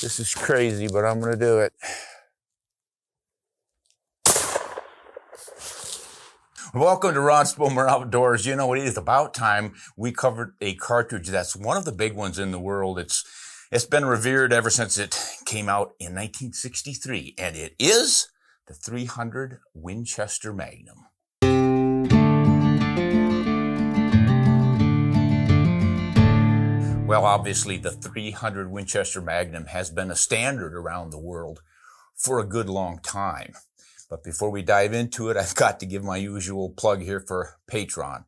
This is crazy, but I'm gonna do it. Welcome to Ron Spomer Outdoors. You know, it is about time we covered a cartridge that's one of the big ones in the world. It's been revered ever since it came out in 1963, and it is the 300 Winchester Magnum. Well, obviously, the 300 Winchester Magnum has been a standard around the world for a good long time. But before we dive into it, I've got to give my usual plug here for Patreon,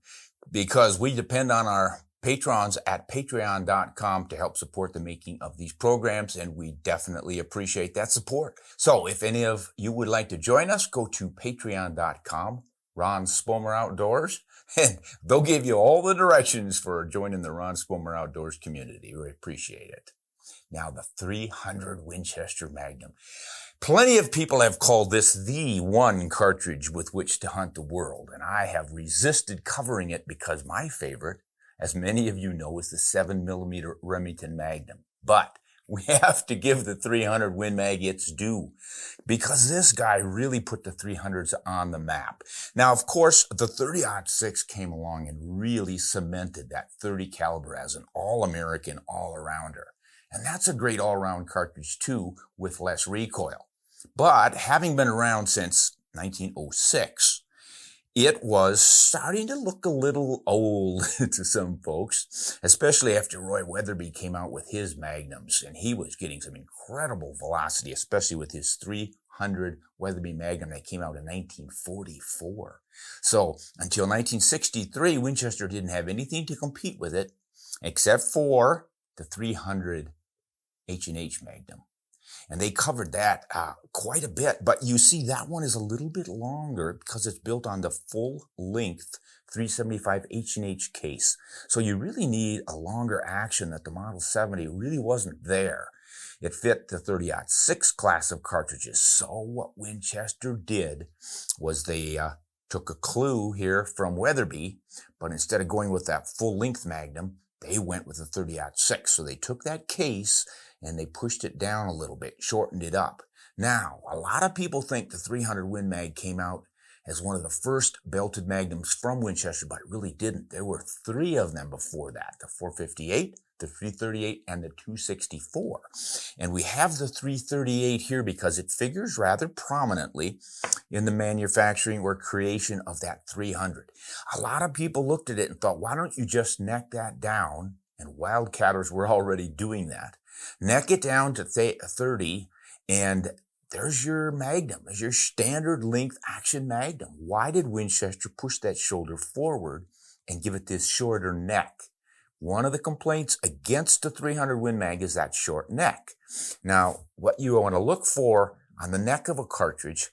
because we depend on our patrons at patreon.com to help support the making of these programs, and we definitely appreciate that support. So if any of you would like to join us, go to patreon.com, Ron Spomer Outdoors, and they'll give you all the directions for joining the Ron Spomer Outdoors community. We appreciate it. Now, the 300 Winchester Magnum. Plenty of people have called this the one cartridge with which to hunt the world, and I have resisted covering it because my favorite, as many of you know, is the 7mm Remington Magnum. But we have to give the 300 Win Mag its due, because this guy really put the 300s on the map. Now, of course, the 30-06 came along and really cemented that 30 caliber as an all-American, all-arounder. And that's a great all-around cartridge too, with less recoil. But having been around since 1906, it was starting to look a little old to some folks, especially after Roy Weatherby came out with his Magnums, and he was getting some incredible velocity, especially with his 300 Weatherby Magnum that came out in 1944. So until 1963, Winchester didn't have anything to compete with it, except for the 300 H&H Magnum. And they covered that quite a bit. But you see, that one is a little bit longer because it's built on the full-length 375 H&H case. So you really need a longer action that the Model 70 really wasn't there. It fit the 30-06 class of cartridges. So what Winchester did was they took a clue here from Weatherby, but instead of going with that full-length Magnum, they went with the 30-06. So they took that case and they pushed it down a little bit, shortened it up. Now, a lot of people think the 300 Win Mag came out as one of the first belted Magnums from Winchester, but it really didn't. There were three of them before that, the 458, the 338, and the 264. And we have the 338 here because it figures rather prominently in the manufacturing or creation of that 300. A lot of people looked at it and thought, why don't you just neck that down? And wildcatters were already doing that. Neck it down to 30, and there's your Magnum. There's your standard length action Magnum. Why did Winchester push that shoulder forward and give it this shorter neck? One of the complaints against the 300 Win Mag is that short neck. Now, what you want to look for on the neck of a cartridge,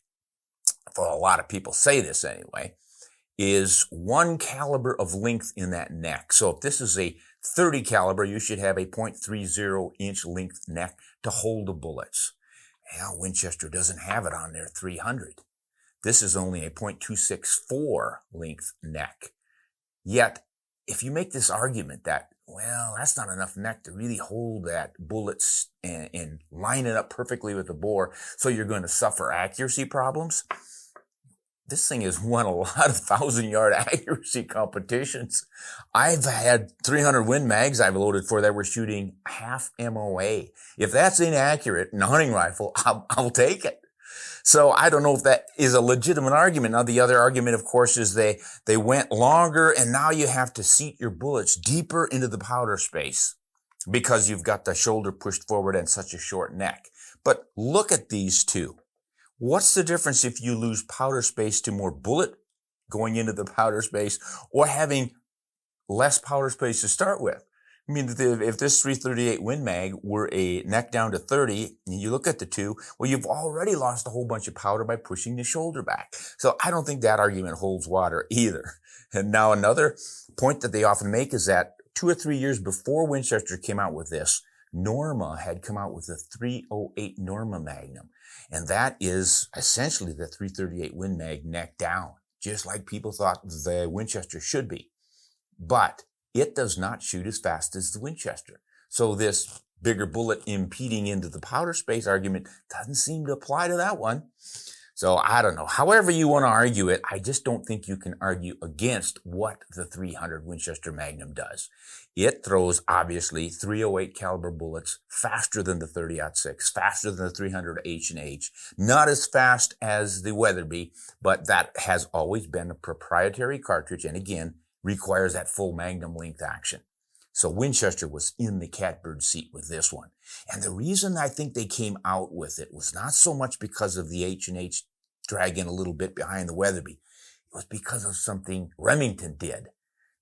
for a lot of people say this anyway, is one caliber of length in that neck. So if this is a 30 caliber, you should have a 0.30 inch length neck to hold the bullets. Now, Winchester doesn't have it on their 300. This is only a 0.264 length neck. Yet, if you make this argument that, well, that's not enough neck to really hold that bullets and line it up perfectly with the bore, so you're going to suffer accuracy problems, this thing has won a lot of 1,000-yard accuracy competitions. I've had 300 Win Mags I've loaded for that were shooting half MOA. If that's inaccurate in a hunting rifle, I'll take it. So I don't know if that is a legitimate argument. Now, the other argument, of course, is they went longer, and now you have to seat your bullets deeper into the powder space because you've got the shoulder pushed forward and such a short neck. But look at these two. What's the difference if you lose powder space to more bullet going into the powder space or having less powder space to start with? I mean, if this 338 Win Mag were a neck down to 30, and you look at the two, well, you've already lost a whole bunch of powder by pushing the shoulder back. So I don't think that argument holds water either. And now another point that they often make is that 2 or 3 years before Winchester came out with this, Norma had come out with the 308 Norma Magnum. And that is essentially the 338 Win Mag neck down, just like people thought the Winchester should be. But it does not shoot as fast as the Winchester. So this bigger bullet impeding into the powder space argument doesn't seem to apply to that one. So I don't know. However you want to argue it, I just don't think you can argue against what the 300 Winchester Magnum does. It throws, obviously, .308 caliber bullets faster than the 30-06, faster than the 300 H&H, not as fast as the Weatherby, but that has always been a proprietary cartridge, and again, requires that full Magnum length action. So Winchester was in the catbird seat with this one. And the reason I think they came out with it was not so much because of the H&H dragging a little bit behind the Weatherby. It was because of something Remington did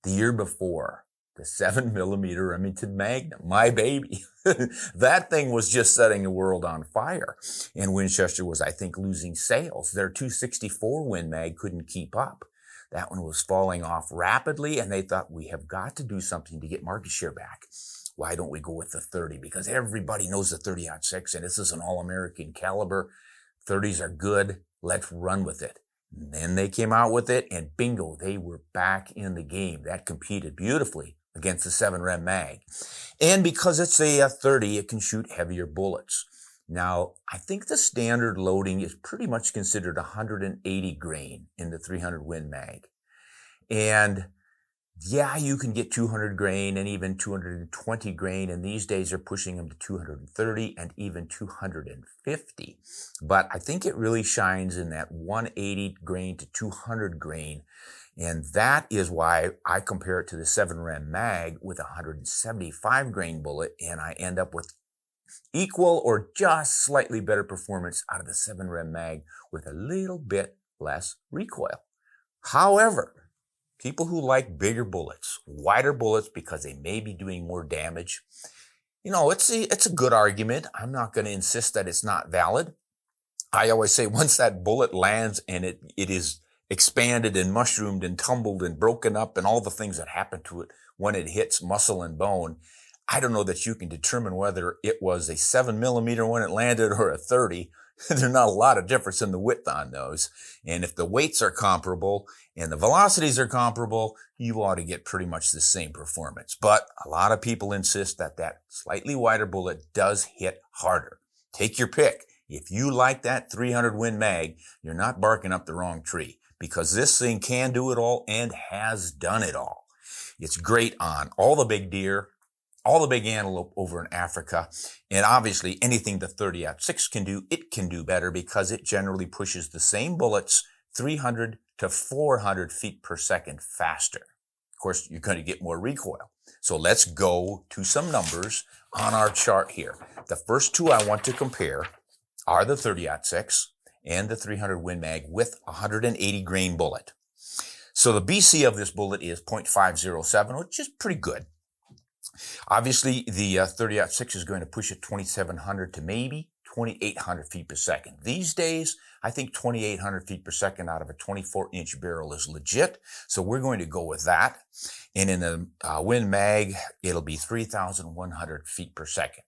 the year before. The 7mm Remington Magnum, my baby. That thing was just setting the world on fire. And Winchester was, I think, losing sales. Their 264 Win Mag couldn't keep up. That one was falling off rapidly, and they thought, we have got to do something to get market share back. Why don't we go with the 30? Because everybody knows the 30-06, and this is an all-American caliber. 30s are good. Let's run with it. And then they came out with it, and bingo, they were back in the game. That competed beautifully against the 7 Rem Mag. And because it's a 30, it can shoot heavier bullets. Now, I think the standard loading is pretty much considered 180 grain in the 300 Win Mag. And yeah, you can get 200 grain and even 220 grain, and these days they're pushing them to 230 and even 250. But I think it really shines in that 180 grain to 200 grain. And that is why I compare it to the 7 Rem Mag with a 175 grain bullet, and I end up with equal or just slightly better performance out of the 7 Rem Mag with a little bit less recoil. However, people who like bigger bullets, wider bullets because they may be doing more damage, it's a good argument. I'm not going to insist that it's not valid. I always say once that bullet lands and it is expanded and mushroomed and tumbled and broken up and all the things that happen to it when it hits muscle and bone, I don't know that you can determine whether it was a 7mm when it landed or a 30. There's not a lot of difference in the width on those. And if the weights are comparable and the velocities are comparable, you ought to get pretty much the same performance. But a lot of people insist that that slightly wider bullet does hit harder. Take your pick. If you like that 300 Win Mag, you're not barking up the wrong tree, because this thing can do it all and has done it all. It's great on all the big deer, all the big antelope over in Africa, and obviously anything the 30-06 can do, it can do better because it generally pushes the same bullets 300 to 400 feet per second faster. Of course, you're going to get more recoil. So let's go to some numbers on our chart here. The first two I want to compare are the 30-06 and the 300 Win Mag with a 180 grain bullet. So the BC of this bullet is .507, which is pretty good. Obviously, the 30-06 is going to push at 2,700 to maybe 2,800 feet per second. These days, I think 2,800 feet per second out of a 24-inch barrel is legit, so we're going to go with that. And in the Win Mag, it'll be 3,100 feet per second.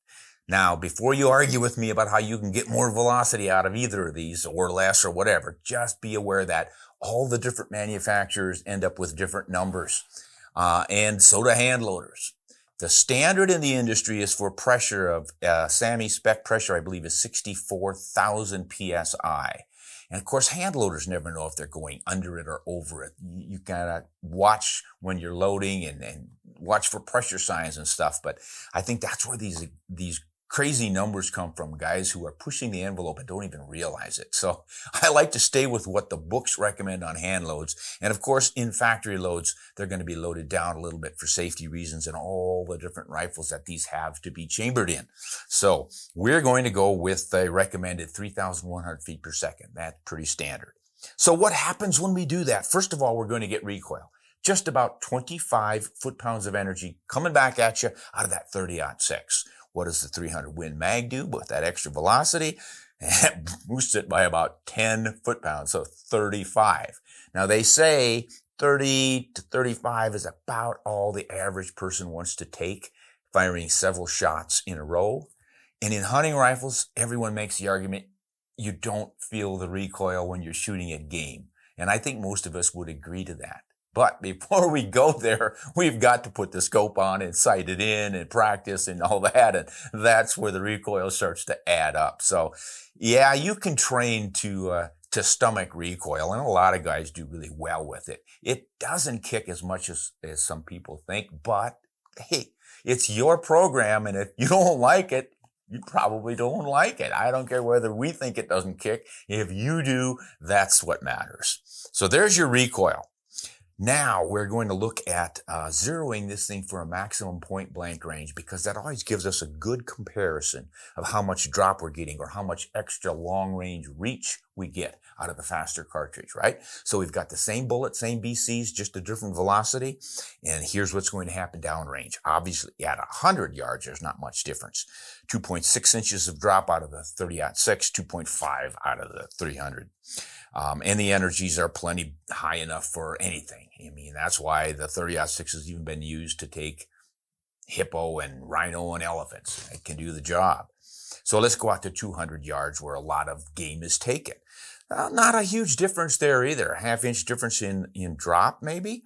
Now, before you argue with me about how you can get more velocity out of either of these or less or whatever, just be aware that all the different manufacturers end up with different numbers, and so do hand loaders. The standard in the industry is for pressure of SAMI spec pressure, I believe, is 64,000 PSI. And of course, hand loaders never know if they're going under it or over it. You gotta watch when you're loading and watch for pressure signs and stuff. But I think that's where these crazy numbers come from, guys who are pushing the envelope and don't even realize it. So I like to stay with what the books recommend on hand loads. And of course, in factory loads, they're going to be loaded down a little bit for safety reasons and all the different rifles that these have to be chambered in. So we're going to go with the recommended 3,100 feet per second. That's pretty standard. So what happens when we do that? First of all, we're going to get recoil. Just about 25 foot-pounds of energy coming back at you out of that 30-06. What does the 300 Win Mag do with that extra velocity? It boosts it by about 10 foot-pounds, so 35. Now, they say 30 to 35 is about all the average person wants to take, firing several shots in a row. And in hunting rifles, everyone makes the argument you don't feel the recoil when you're shooting at game. And I think most of us would agree to that. But before we go there, we've got to put the scope on and sight it in and practice and all that. And that's where the recoil starts to add up. So yeah, you can train to stomach recoil, and a lot of guys do really well with it. It doesn't kick as much as some people think, but hey, it's your program, and if you don't like it, you probably don't like it. I don't care whether we think it doesn't kick. If you do, that's what matters. So there's your recoil. Now we're going to look at zeroing this thing for a maximum point blank range, because that always gives us a good comparison of how much drop we're getting or how much extra long range reach we get out of the faster cartridge, right? So we've got the same bullet, same BCs, just a different velocity. And here's what's going to happen downrange. Obviously at 100 yards, there's not much difference. 2.6 inches of drop out of the 30-06, 2.5 out of the 300. And the energies are plenty high enough for anything. I mean, that's why the 30-06 has even been used to take hippo and rhino and elephants. It can do the job. So let's go out to 200 yards where a lot of game is taken. Not a huge difference there either. A half-inch difference in drop, maybe.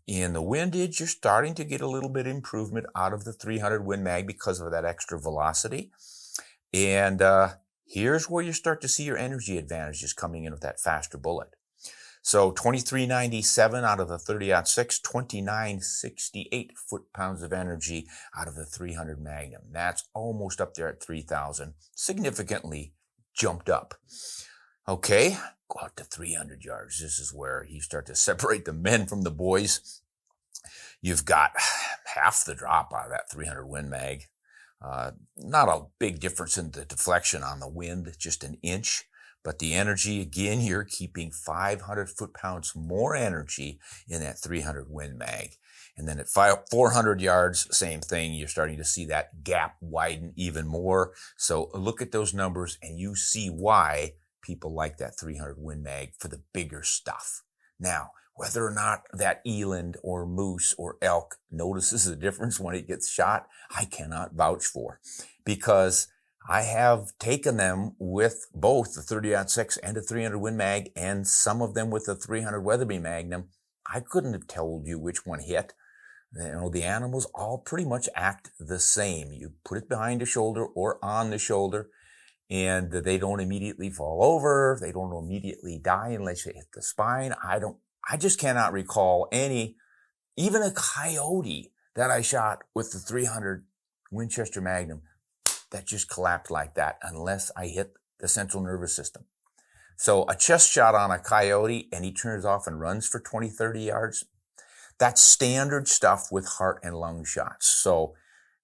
In the windage, you're starting to get a little bit improvement out of the 300 Win Mag because of that extra velocity. And here's where you start to see your energy advantages coming in with that faster bullet. So 2397 out of the 30-06, 2968 foot-pounds of energy out of the 300 Magnum. That's almost up there at 3,000, significantly jumped up. Okay, go out to 300 yards. This is where you start to separate the men from the boys. You've got half the drop out of that 300 Win Mag. Not a big difference in the deflection on the wind, just an inch. But the energy, again, you're keeping 500 foot-pounds more energy in that 300 Win Mag. And then at 400 yards, same thing. You're starting to see that gap widen even more. So look at those numbers and you see why people like that 300 Win Mag for the bigger stuff. Now, whether or not that eland or moose or elk notices the difference when it gets shot, I cannot vouch for, because I have taken them with both the 30-06 and the 300 Win Mag, and some of them with the 300 Weatherby Magnum. I couldn't have told you which one hit. You know, the animals all pretty much act the same. You put it behind the shoulder or on the shoulder, and they don't immediately fall over. They don't immediately die unless you hit the spine. I just cannot recall even a coyote that I shot with the 300 Winchester Magnum that just collapsed like that unless I hit the central nervous system. So a chest shot on a coyote and he turns off and runs for 20, 30 yards. That's standard stuff with heart and lung shots. So,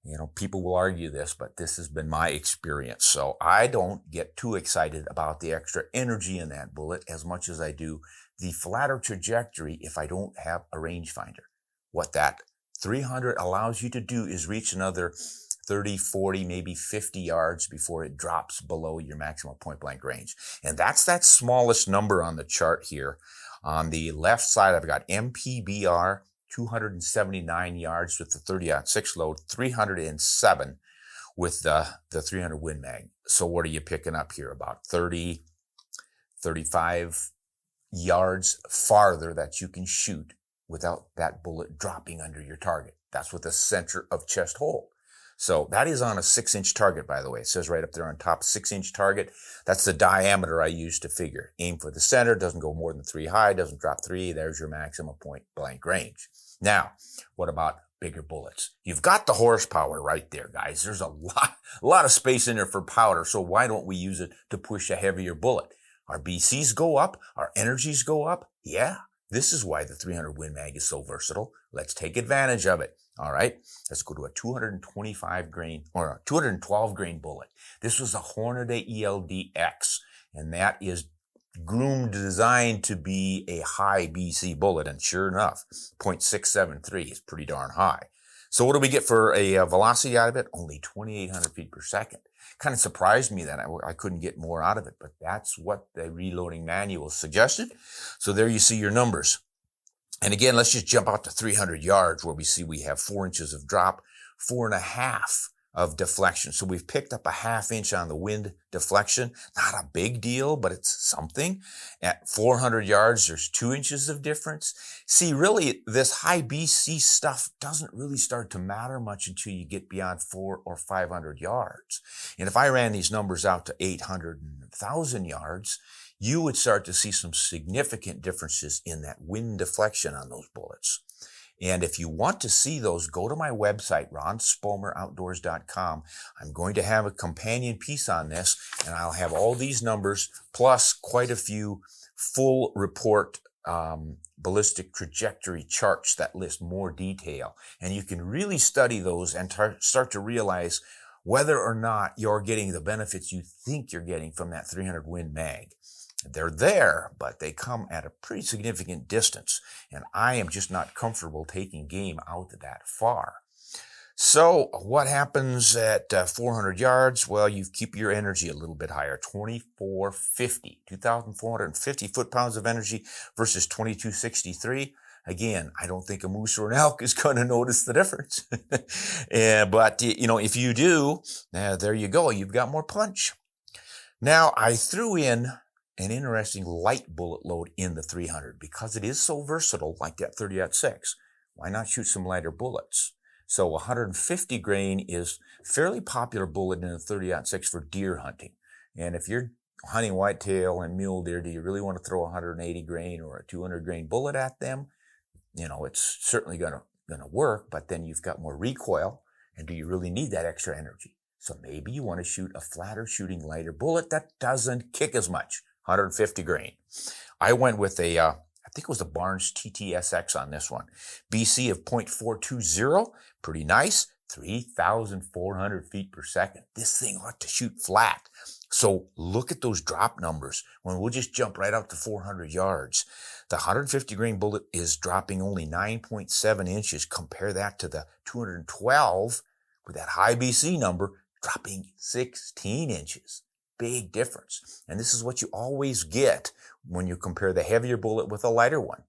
you know, people will argue this, but this has been my experience. So I don't get too excited about the extra energy in that bullet as much as I do the flatter trajectory if I don't have a rangefinder. What that 300 allows you to do is reach another 30, 40, maybe 50 yards before it drops below your maximum point blank range. And that's that smallest number on the chart here. On the left side, I've got MPBR, 279 yards with the 30-06 load, 307 with the 300 Win Mag. So what are you picking up here? About 30, 35 yards farther that you can shoot without that bullet dropping under your target. That's with the center of chest hole. So that is on a 6-inch target, by the way. It says right up there on top, 6-inch target. That's the diameter I use to figure. Aim for the center, doesn't go more than 3 high, doesn't drop 3. There's your maximum point blank range. Now, what about bigger bullets? You've got the horsepower right there, guys. There's a lot of space in there for powder, so why don't we use it to push a heavier bullet? Our BCs go up, our energies go up. Yeah, this is why the 300 Win Mag is so versatile. Let's take advantage of it. All right, let's go to a 225 grain or a 212 grain bullet. This was a Hornady ELD-X, and that is groomed, designed to be a high BC bullet. And sure enough, 0.673 is pretty darn high. So what do we get for a velocity out of it? Only 2,800 feet per second. Kind of surprised me that I couldn't get more out of it, but that's what the reloading manual suggested. So there you see your numbers. And again, let's just jump out to 300 yards where we see we have 4 inches of drop, 4.5 of deflection. So we've picked up a 1/2 inch on the wind deflection. Not a big deal, but it's something. At 400 yards, there's 2 inches of difference. See, really, this high BC stuff doesn't really start to matter much until you get beyond 400 or 500 yards. And if I ran these numbers out to 800 and 1,000 yards, you would start to see some significant differences in that wind deflection on those bullets. And if you want to see those, go to my website, ronspomeroutdoors.com. I'm going to have a companion piece on this, and I'll have all these numbers, plus quite a few full report ballistic trajectory charts that list more detail. And you can really study those and start to realize whether or not you're getting the benefits you think you're getting from that 300 Win Mag. They're there, but they come at a pretty significant distance, and I am just not comfortable taking game out that far. So what happens at 400 yards? Well, you keep your energy a little bit higher, 2,450 foot-pounds of energy versus 2,263. Again, I don't think a moose or an elk is going to notice the difference. But, if you do, there you go. You've got more punch. Now, I threw in an interesting light bullet load in the 300 because it is so versatile, like that 30-06. Why not shoot some lighter bullets? So 150 grain is a fairly popular bullet in the 30-06 for deer hunting. And if you're hunting whitetail and mule deer, do you really want to throw 180 grain or a 200 grain bullet at them? It's certainly going to work, but then you've got more recoil. And do you really need that extra energy? So maybe you want to shoot a flatter shooting lighter bullet that doesn't kick as much. 150 grain. I went with I think it was the Barnes TTSX on this one. BC of 0.420, pretty nice. 3,400 feet per second. This thing ought to shoot flat. So look at those drop numbers. When we'll just jump right out to 400 yards. The 150 grain bullet is dropping only 9.7 inches. Compare that to the 212 with that high BC number dropping 16 inches. Big difference. And this is what you always get when you compare the heavier bullet with a lighter one.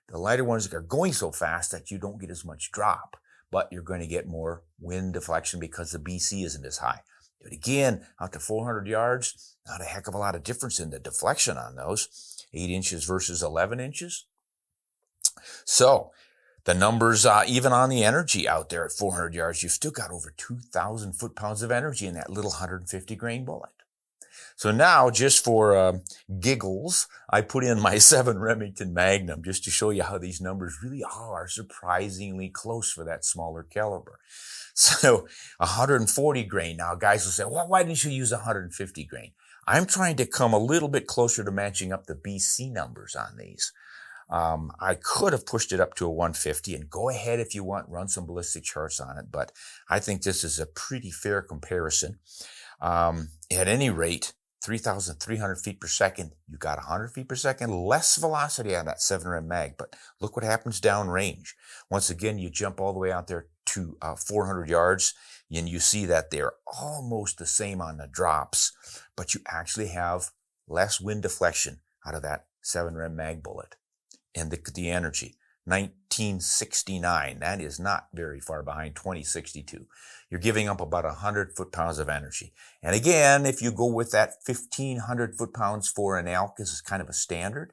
The lighter ones are going so fast that you don't get as much drop, but you're going to get more wind deflection because the BC isn't as high. But again, out to 400 yards, not a heck of a lot of difference in the deflection on those. 8 inches versus 11 inches. So the numbers, even on the energy out there at 400 yards, you've still got over 2,000 foot-pounds of energy in that little 150 grain bullet. So now, just for giggles, I put in my 7 Remington Magnum just to show you how these numbers really are surprisingly close for that smaller caliber. So 140 grain. Now, guys will say, well, why didn't you use 150 grain? I'm trying to come a little bit closer to matching up the BC numbers on these. I could have pushed it up to a 150, and go ahead if you want, run some ballistic charts on it, but I think this is a pretty fair comparison. At any rate, 3,300 feet per second, you got 100 feet per second less velocity on that 7 Rem Mag, but look what happens downrange. Once again, you jump all the way out there to 400 yards, and you see that they're almost the same on the drops, but you actually have less wind deflection out of that 7 Rem Mag bullet. And the energy, 1969, that is not very far behind 2062. You're giving up about 100 foot-pounds of energy. And again, if you go with that 1,500 foot-pounds for an elk, this is kind of a standard.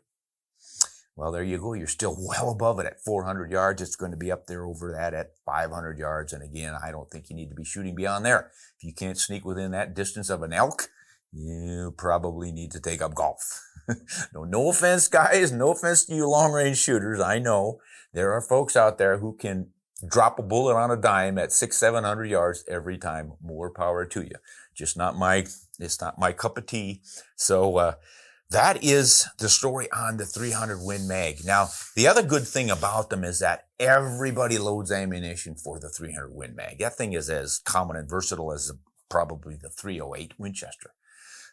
Well, there you go. You're still well above it at 400 yards. It's going to be up there over that at 500 yards. And again, I don't think you need to be shooting beyond there. If you can't sneak within that distance of an elk, you probably need to take up golf. No offense, guys. No offense to you long-range shooters. I know there are folks out there who can drop a bullet on a dime at 600-700 yards every time. More power to you. It's not my cup of tea. So, that is the story on the 300 Win Mag. Now, the other good thing about them is that everybody loads ammunition for the 300 Win Mag. That thing is as common and versatile as probably the 308 Winchester.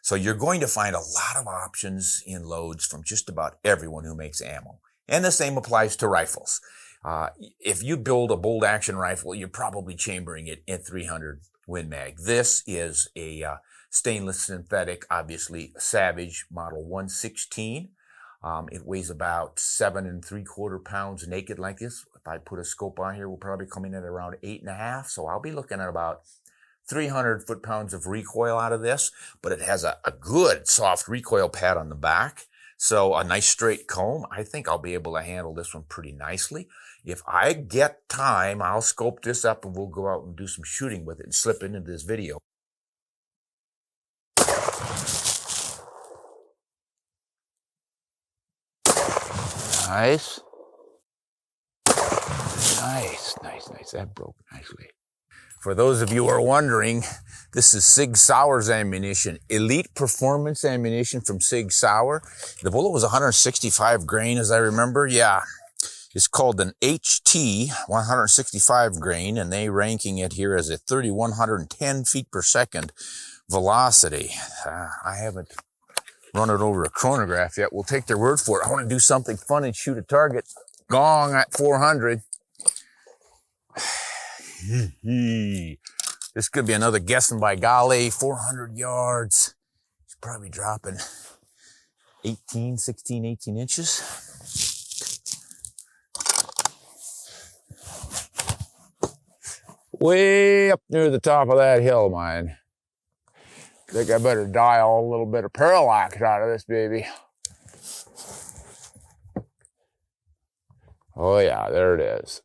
So you're going to find a lot of options in loads from just about everyone who makes ammo. And the same applies to rifles. If you build a bolt action rifle, you're probably chambering it in 300 Win Mag. This is a stainless synthetic, obviously Savage Model 116. It weighs about 7 3/4 pounds naked like this. If I put a scope on here, we'll probably come in at around 8.5. So I'll be looking at about 300 foot-pounds of recoil out of this, but it has a good soft recoil pad on the back. So a nice straight comb. I think I'll be able to handle this one pretty nicely. If I get time, I'll scope this up and we'll go out and do some shooting with it and slip into this video. Nice. Nice. That broke nicely. For those of you who are wondering, this is Eze-Scorer ammunition, elite performance ammunition from Eze-Scorer. The bullet was 165 grain, as I remember. Yeah, it's called an HT 165 grain, and they ranking it here as a 3,110 feet per second velocity. I haven't run it over a chronograph yet. We'll take their word for it. I want to do something fun and shoot a target. Gong at 400. This could be another guessing by golly. 400 yards. It's probably dropping 18 inches. Way up near the top of that hill, mine. I think I better dial a little bit of parallax out of this baby. Oh yeah, there it is.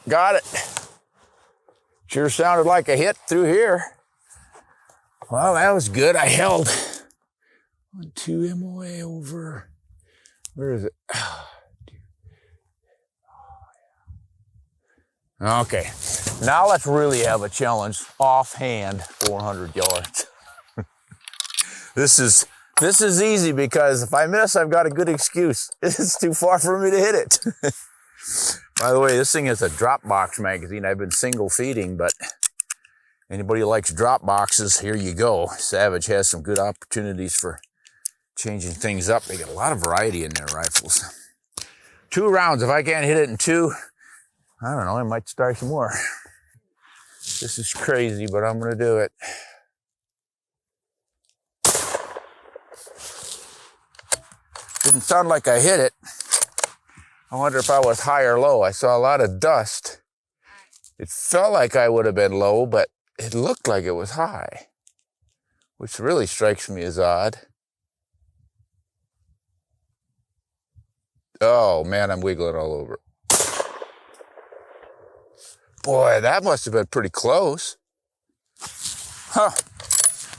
Got it. Sure sounded like a hit through here. Well, that was good. I held 1-2 MOA over. Where is it? Okay, now let's really have a challenge. Offhand, 400 yards. This is easy because if I miss, I've got a good excuse. It's too far for me to hit it. By the way, this thing is a drop box magazine. I've been single feeding, but anybody who likes drop boxes, here you go. Savage has some good opportunities for changing things up. They got a lot of variety in their rifles. 2 rounds. If I can't hit it in 2, I don't know, I might start some more. This is crazy, but I'm going to do it. Didn't sound like I hit it. I wonder if I was high or low. I saw a lot of dust. It felt like I would have been low, but it looked like it was high, which really strikes me as odd. Oh man, I'm wiggling all over. Boy, that must have been pretty close. Huh.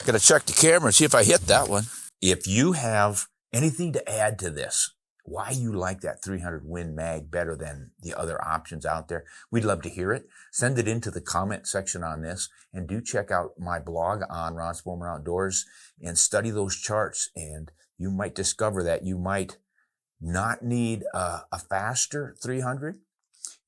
Gotta check the camera and see if I hit that one. If you have anything to add to this, why you like that 300 Win Mag better than the other options out there, we'd love to hear it. Send it into the comment section on this, and do check out my blog on Ron Spomer Outdoors and study those charts, and you might discover that you might not need a faster 300,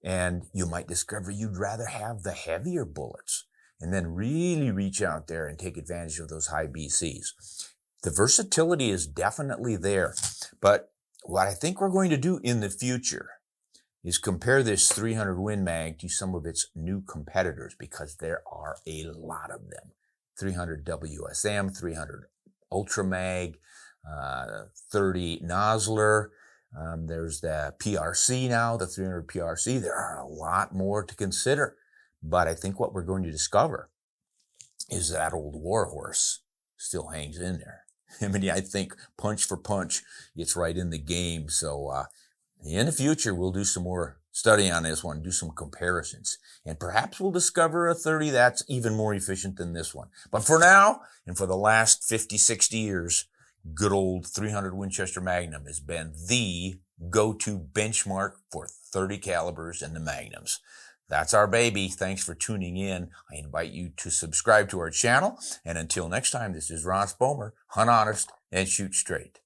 and you might discover you'd rather have the heavier bullets, and then really reach out there and take advantage of those high BCs. The versatility is definitely there, but what I think we're going to do in the future is compare this 300 Win Mag to some of its new competitors, because there are a lot of them. 300 WSM, 300 Ultra Mag, 30 Nosler. There's the PRC now, the 300 PRC. There are a lot more to consider, but I think what we're going to discover is that old warhorse still hangs in there. I mean, I think punch for punch, it's right in the game. So in the future, we'll do some more study on this one, do some comparisons, and perhaps we'll discover a 30 that's even more efficient than this one. But for now, and for the last 50, 60 years, good old 300 Winchester Magnum has been the go-to benchmark for 30 calibers and the Magnums. That's our baby. Thanks for tuning in. I invite you to subscribe to our channel. And until next time, this is Ron Spomer. Hunt honest and shoot straight.